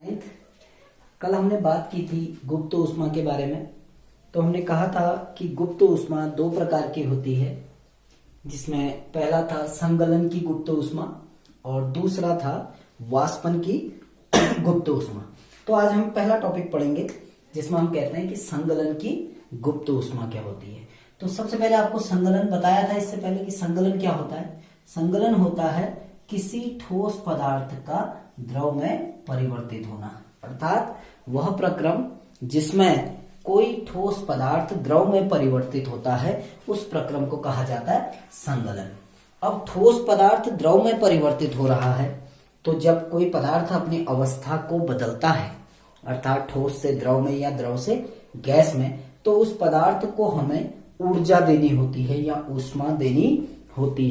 कल हमने बात की थी गुप्त ऊष्मा के बारे में। तो हमने कहा था कि गुप्त ऊष्मा दो प्रकार की होती है, जिसमें पहला था संगलन की गुप्त ऊष्मा और दूसरा था वाष्पन की गुप्त ऊष्मा। तो आज हम पहला टॉपिक पढ़ेंगे जिसमें हम कहते हैं कि संगलन की गुप्त ऊष्मा क्या होती है। तो सबसे पहले आपको संगलन बताया था इससे पहले कि संगलन क्या होता है। संगलन होता है किसी ठोस पदार्थ का द्रव में परिवर्तित होना, अर्थात वह प्रक्रम जिसमें कोई ठोस पदार्थ द्रव में परिवर्तित होता है उस प्रक्रम को कहा जाता है संगलन। अब ठोस पदार्थ द्रव में परिवर्तित हो रहा है, तो जब कोई पदार्थ अपनी अवस्था को बदलता है, अर्थात ठोस से द्रव में या द्रव से गैस में, तो उस पदार्थ को हमें ऊर्जा देनी होती है या ऊष्मा देनी होती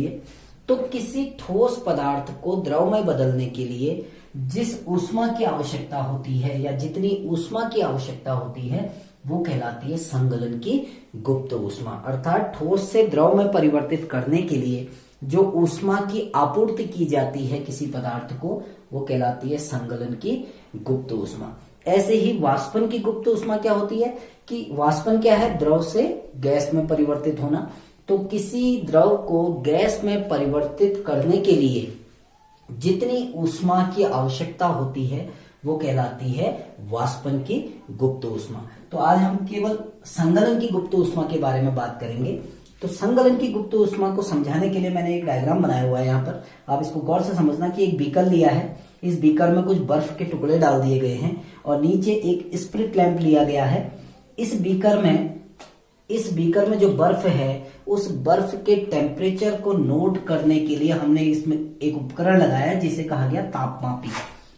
है। तो किसी ठोस पदार्थ को द्रव में बदलने के लिए जिस ऊष्मा की आवश्यकता होती है या जितनी ऊष्मा की आवश्यकता होती है वो कहलाती है संगलन की गुप्त ऊष्मा। अर्थात ठोस से द्रव में परिवर्तित करने के लिए जो ऊष्मा की आपूर्ति की जाती है किसी पदार्थ को, वो कहलाती है संगलन की गुप्त ऊष्मा। ऐसे ही वाष्पन की गुप्त ऊष्मा क्या होती है कि वाष्पन क्या है, द्रव से गैस में परिवर्तित होना। तो किसी द्रव को गैस में परिवर्तित करने के लिए जितनी ऊष्मा की आवश्यकता होती है वो कहलाती है वाष्पन की गुप्त ऊष्मा। तो आज हम केवल संगलन की गुप्त ऊष्मा के बारे में बात करेंगे। तो संगलन की गुप्त ऊष्मा को समझाने के लिए मैंने एक डायग्राम बनाया हुआ है यहाँ पर। आप इसको गौर से समझना कि एक बीकर लिया है, इस बीकर में कुछ बर्फ के टुकड़े डाल दिए गए हैं और नीचे एक स्प्रिट लैंप लिया गया है। इस बीकर में जो बर्फ है उस बर्फ के टेम्परेचर को नोट करने के लिए हमने इसमें एक उपकरण लगाया है जिसे कहा गया तापमापी,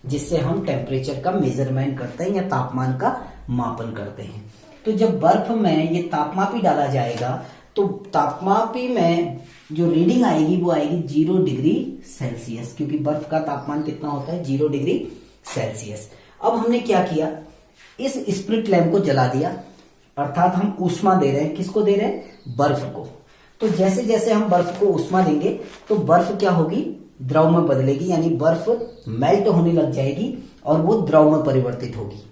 जिससे हम टेम्परेचर का मेजरमेंट करते हैं या तापमान का मापन करते हैं। तो जब बर्फ में ये तापमापी डाला जाएगा तो तापमापी में जो रीडिंग आएगी वो आएगी 0 डिग्री सेल्सियस, क्योंकि बर्फ का तापमान कितना होता है 0 डिग्री सेल्सियस। अब हमने क्या किया, इस स्प्रिट लैंप को जला दिया, अर्थात हम ऊष्मा दे रहे हैं। किसको दे रहे हैं? बर्फ को। तो जैसे जैसे हम बर्फ को ऊष्मा देंगे तो बर्फ क्या होगी, द्रव में बदलेगी, यानी बर्फ मेल्ट होने लग जाएगी और वो द्रव में परिवर्तित होगी।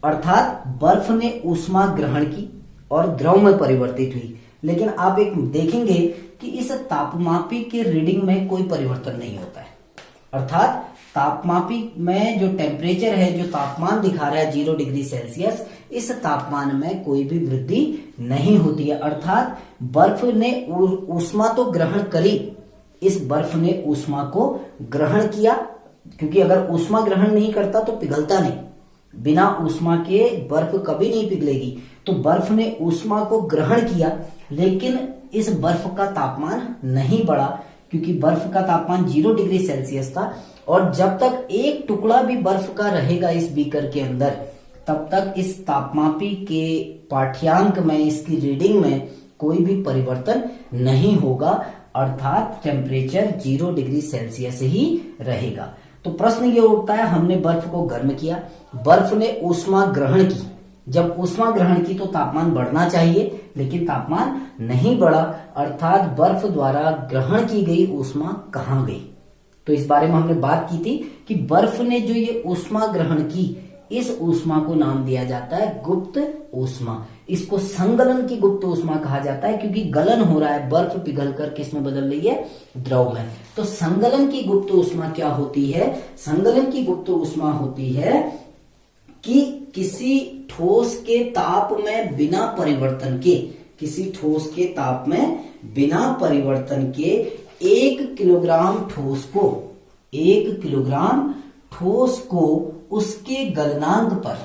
अर्थात बर्फ ने ऊष्मा ग्रहण की और द्रव में परिवर्तित हुई। लेकिन आप एक देखेंगे कि इस तापमापी के रीडिंग में कोई परिवर्तन नहीं होता है। अर्थात तापमापी में जो टेम्परेचर है, जो तापमान दिखा रहा है 0 डिग्री सेल्सियस, इस तापमान में कोई भी वृद्धि नहीं होती है। अर्थात बर्फ ने ऊष्मा तो ग्रहण करी, इस बर्फ ने ऊष्मा को ग्रहण किया, क्योंकि अगर ऊष्मा ग्रहण नहीं करता तो पिघलता नहीं, बिना ऊष्मा के बर्फ कभी नहीं पिघलेगी। तो बर्फ ने ऊष्मा को ग्रहण किया, लेकिन इस बर्फ का तापमान नहीं बढ़ा, क्योंकि बर्फ का तापमान 0 डिग्री सेल्सियस था। और जब तक एक टुकड़ा भी बर्फ का रहेगा इस बीकर के अंदर, तब तक इस तापमापी के पाठ्यांक में, इसकी रीडिंग में कोई भी परिवर्तन नहीं होगा, अर्थात टेम्परेचर 0 डिग्री सेल्सियस ही रहेगा। तो प्रश्न ये उठता है, हमने बर्फ को गर्म किया, बर्फ ने ऊष्मा ग्रहण की, जब ऊष्मा ग्रहण की तो तापमान बढ़ना चाहिए, लेकिन तापमान नहीं बढ़ा, अर्थात बर्फ द्वारा ग्रहण की गई ऊष्मा कहाँ गई। तो इस बारे में हमने बात की थी कि बर्फ ने जो ये ऊष्मा ग्रहण की, इस ऊष्मा को नाम दिया जाता है गुप्त ऊष्मा। इसको संगलन की गुप्त ऊष्मा कहा जाता है, क्योंकि गलन हो रहा है, बर्फ पिघलकर किस में बदल रही है, द्रव में। तो संगलन की गुप्त ऊष्मा क्या होती है? संगलन की गुप्त ऊष्मा होती है कि किसी ठोस के ताप में बिना परिवर्तन के, किसी ठोस के ताप में बिना परिवर्तन के 1 किलोग्राम ठोस को उसके गलनांक पर,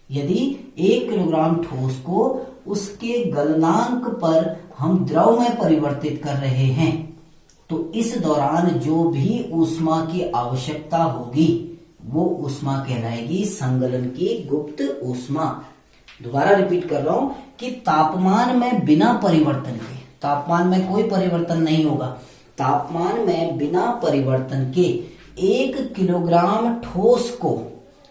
यदि 1 किलोग्राम ठोस को उसके गलनांक पर हम द्रव में परिवर्तित कर रहे हैं, तो इस दौरान जो भी ऊष्मा की आवश्यकता होगी वो ऊष्मा कहलाएगी संगलन की गुप्त ऊष्मा। दोबारा रिपीट कर रहा हूं कि तापमान में बिना परिवर्तन के, तापमान में कोई परिवर्तन नहीं होगा, तापमान में बिना परिवर्तन के 1 किलोग्राम ठोस को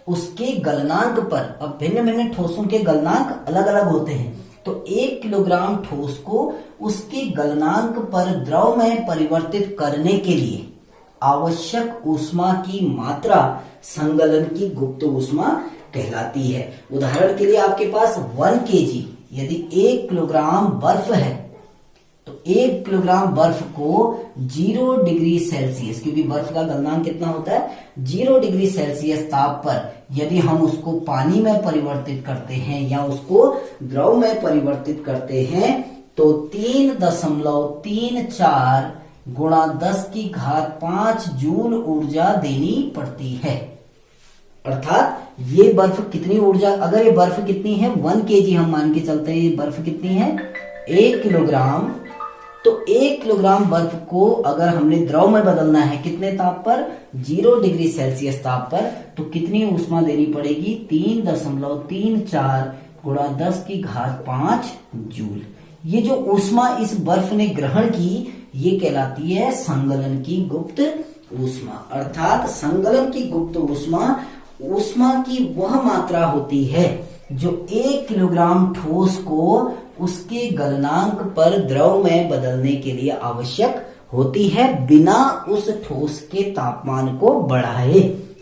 उसके गलनांक पर, अब भिन्न भिन्न ठोसों के गलनांक अलग अलग होते हैं, तो 1 किलोग्राम ठोस को उसके गलनांक पर द्रव में परिवर्तित करने के लिए आवश्यक ऊष्मा की मात्रा संगलन की गुप्त ऊष्मा कहलाती है। उदाहरण के लिए आपके पास 1 kg, यदि 1 किलोग्राम बर्फ है तो 1 किलोग्राम बर्फ को 0 डिग्री सेल्सियस, क्योंकि बर्फ का गलनांक कितना होता है 0 डिग्री सेल्सियस ताप पर यदि हम उसको पानी में परिवर्तित करते हैं या उसको द्रव में परिवर्तित करते हैं तो 3.34 गुणा 10⁵ जूल ऊर्जा देनी पड़ती है। अर्थात ये बर्फ कितनी ऊर्जा, अगर ये बर्फ कितनी है 1 kg हम मान के चलते हैं, ये बर्फ कितनी है 1 किलोग्राम, तो 1 किलोग्राम बर्फ को अगर हमने द्रव में बदलना है कितने ताप पर 0 डिग्री सेल्सियस ताप पर, तो कितनी ऊष्मा देनी पड़ेगी 3.34 गुणा 10⁵ जूल। ये जो ऊष्मा इस बर्फ ने ग्रहण की ये कहलाती है संगलन की गुप्त ऊष्मा। अर्थात संगलन की गुप्त ऊष्मा की वह मात्रा होती है जो 1 किलोग्राम ठोस को उसके गलनांक पर द्रव में बदलने के लिए आवश्यक होती है बिना उस ठोस के तापमान को बढ़ाए।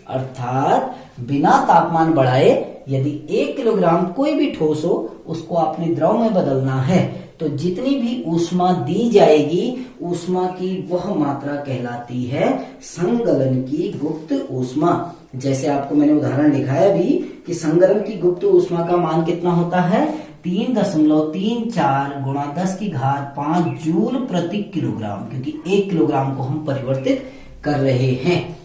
अर्थात बिना तापमान बढ़ाए यदि 1 किलोग्राम कोई भी ठोस हो उसको आपने द्रव में बदलना है तो जितनी भी ऊष्मा दी जाएगी ऊष्मा की वह मात्रा कहलाती है संगलन की गुप्त ऊष्मा। जैसे आपको मैंने उदाहरण लिखाया भी कि संगलन की गुप्त ऊष्मा का मान कितना होता है 3.34 गुणा 10⁵ जूल प्रति किलोग्राम, क्योंकि 1 किलोग्राम को हम परिवर्तित कर रहे हैं।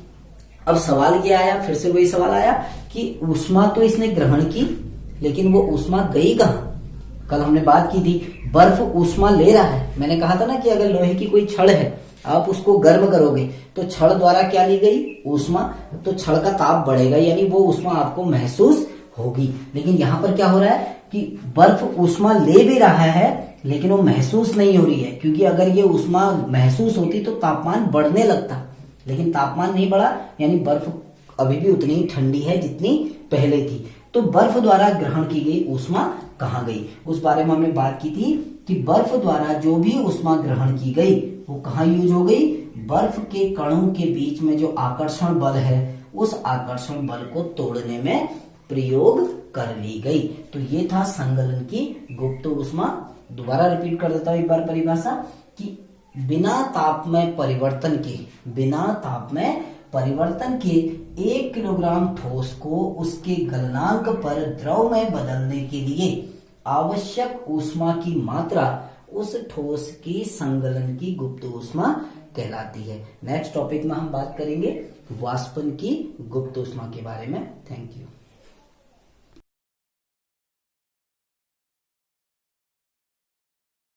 अब सवाल ये आया, फिर से वही सवाल आया कि ऊष्मा तो इसने ग्रहण की लेकिन वो ऊष्मा गई कहाँ। कल हमने बात की थी बर्फ ऊष्मा ले रहा है, मैंने कहा था ना कि अगर लोहे की कोई छड़ है आप उसको गर्म करोगे तो छड़ द्वारा क्या ली गई ऊष्मा, तो छड़ का ताप बढ़ेगा यानी वो ऊष्मा आपको महसूस होगी। लेकिन यहाँ पर क्या हो रहा है कि बर्फ ऊष्मा ले भी रहा है लेकिन वो महसूस नहीं हो रही है, क्योंकि अगर ये ऊष्मा महसूस होती तो तापमान बढ़ने लगता, लेकिन तापमान नहीं बढ़ा यानी बर्फ अभी भी उतनी ही ठंडी है जितनी पहले थी। तो बर्फ द्वारा ग्रहण की गई ऊष्मा कहाँ गई, उस बारे में हमने बात की थी कि बर्फ द्वारा जो भी ऊष्मा ग्रहण की गई वो कहाँ यूज हो गई, बर्फ के कणों के बीच में जो आकर्षण बल है उस आकर्षण बल को तोड़ने में प्रयोग कर ली गई। तो ये था संगलन की गुप्त ऊष्मा। दोबारा रिपीट कर देता हूं एक बार परिभाषा कि बिना ताप में परिवर्तन के 1 किलोग्राम ठोस को उसके गलनांक पर द्रव में बदलने के लिए आवश्यक ऊष्मा की मात्रा उस ठोस की संगलन की गुप्त ऊष्मा कहलाती है। नेक्स्ट टॉपिक में हम बात करेंगे वाष्पन की गुप्त ऊष्मा के बारे में। Thank you.